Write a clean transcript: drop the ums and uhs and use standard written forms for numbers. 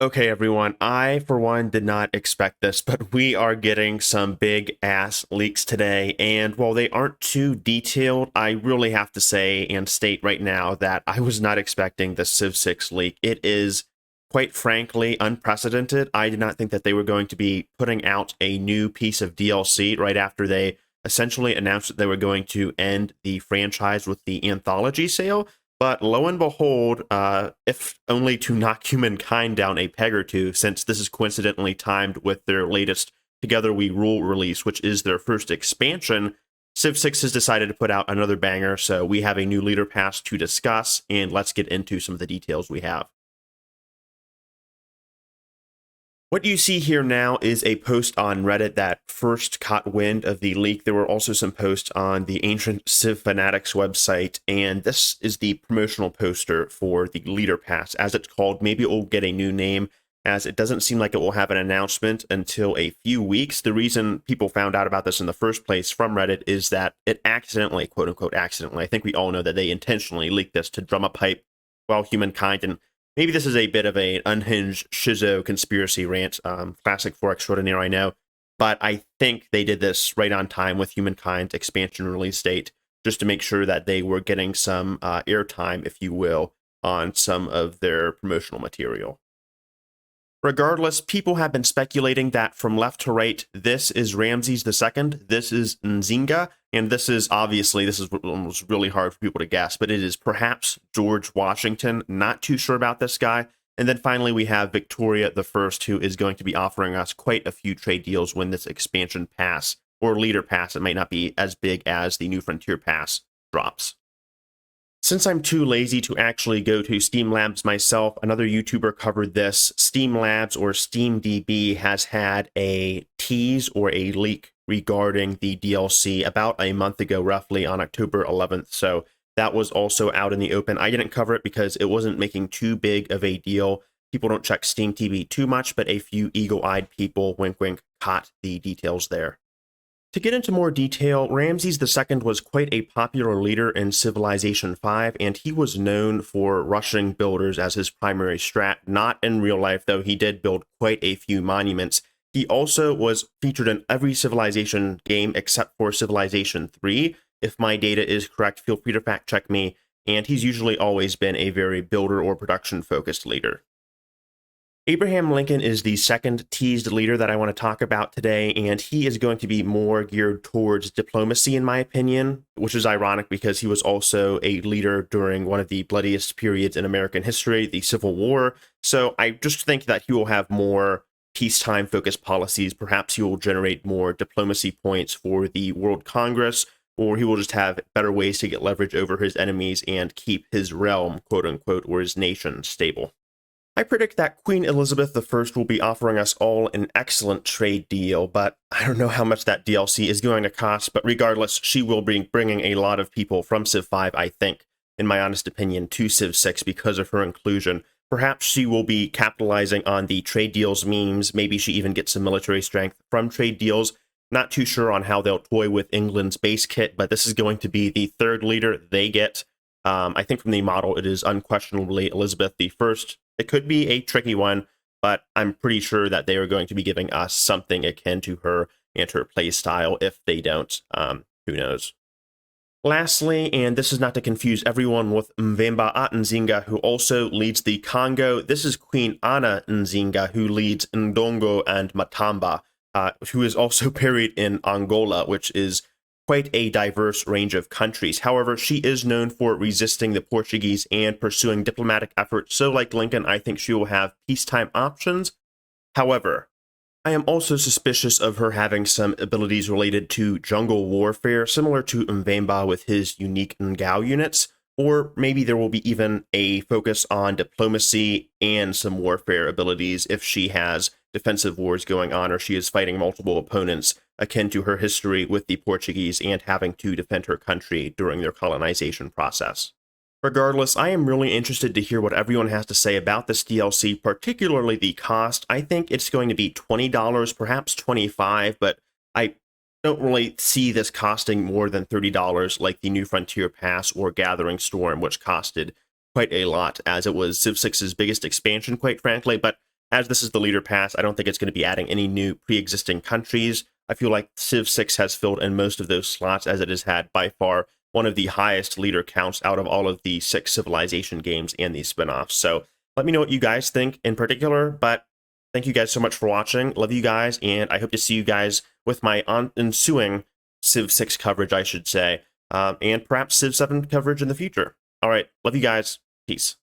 Okay, everyone, I, for one, did not expect this, but we are getting some big ass leaks today. And while they aren't too detailed, I really have to say and state right now that I was not expecting the Civ 6 leak. It is, quite frankly, unprecedented. I did not think that they were going to be putting out a new piece of DLC right after they essentially announced that they were going to end the franchise with the anthology sale. But lo and behold, if only to knock humankind down a peg or two, since this is coincidentally timed with their latest Together We Rule release, which is their first expansion, Civ 6 has decided to put out another banger, so we have a new leader pass to discuss, and let's get into some of the details we have. What you see here now is a post on Reddit that first caught wind of the leak. There were also some posts on the Ancient Civ Fanatics website, and this is the promotional poster for the Leader Pass, as it's called. Maybe it will get a new name, as it doesn't seem like it will have an announcement until a few weeks. The reason people found out about this in the first place from Reddit is that it accidentally, quote-unquote accidentally, I think we all know that they intentionally leaked this to drum up hype while humankind, and maybe this is a bit of an unhinged schizo conspiracy rant, classic for extraordinaire, I know, but I think they did this right on time with Humankind's expansion release date, just to make sure that they were getting some airtime, if you will, on some of their promotional material. Regardless, people have been speculating that from left to right, this is Ramses II, this is Nzinga, and this is what was really hard for people to guess, but it is perhaps George Washington. Not too sure about this guy. And then finally, we have Victoria I, who is going to be offering us quite a few trade deals when this expansion pass, or leader pass, it might not be as big as the New Frontier Pass, drops. Since I'm too lazy to actually go to Steam Labs myself, another YouTuber covered this. Steam Labs, or SteamDB, has had a tease or a leak regarding the DLC about a month ago, roughly on October 11th. So that was also out in the open. I didn't cover it because it wasn't making too big of a deal. People don't check SteamDB too much, but a few eagle-eyed people, wink wink, caught the details there. To get into more detail, Ramses II was quite a popular leader in Civilization V, and he was known for rushing builders as his primary strat. Not in real life, though. He did build quite a few monuments. He also was featured in every Civilization game except for Civilization 3. If my data is correct, feel free to fact check me, and he's usually always been a very builder or production-focused leader. Abraham Lincoln is the second teased leader that I want to talk about today, and he is going to be more geared towards diplomacy, in my opinion, which is ironic because he was also a leader during one of the bloodiest periods in American history, the Civil War. So I just think that he will have more peacetime-focused policies. Perhaps he will generate more diplomacy points for the World Congress, or he will just have better ways to get leverage over his enemies and keep his realm, quote-unquote, or his nation stable. I predict that Queen Elizabeth I will be offering us all an excellent trade deal, but I don't know how much that DLC is going to cost, but regardless, she will be bringing a lot of people from Civ 5, I think, in my honest opinion, to Civ 6 because of her inclusion. Perhaps she will be capitalizing on the trade deals memes, maybe she even gets some military strength from trade deals. Not too sure on how they'll toy with England's base kit, but this is going to be the third leader they get. I think from the model, it is unquestionably Elizabeth I. It could be a tricky one, but I'm pretty sure that they are going to be giving us something akin to her and her play style. If they don't, who knows? Lastly, and this is not to confuse everyone with Mvemba Nzinga, who also leads the Congo, this is Queen Ana Nzinga, who leads Ndongo and Matamba, who is also buried in Angola, which is quite a diverse range of countries. However, she is known for resisting the Portuguese and pursuing diplomatic efforts, so like Lincoln, I think she will have peacetime options. However, I am also suspicious of her having some abilities related to jungle warfare, similar to Mvemba with his unique Ngao units, or maybe there will be even a focus on diplomacy and some warfare abilities if she has defensive wars going on or she is fighting multiple opponents, akin to her history with the Portuguese and having to defend her country during their colonization process. Regardless, I am really interested to hear what everyone has to say about this DLC, particularly the cost. I think it's going to be $20, perhaps $25, but I don't really see this costing more than $30 like the New Frontier Pass or Gathering Storm, which costed quite a lot, as it was Civ 6's biggest expansion, quite frankly, but as this is the leader pass, I don't think it's going to be adding any new pre-existing countries. I feel like Civ 6 has filled in most of those slots, as it has had by far one of the highest leader counts out of all of the 6 Civilization games and these spin-offs. So let me know what you guys think in particular, but thank you guys so much for watching. Love you guys, and I hope to see you guys with my ensuing Civ 6 coverage, I should say, and perhaps Civ 7 coverage in the future. All right, love you guys. Peace.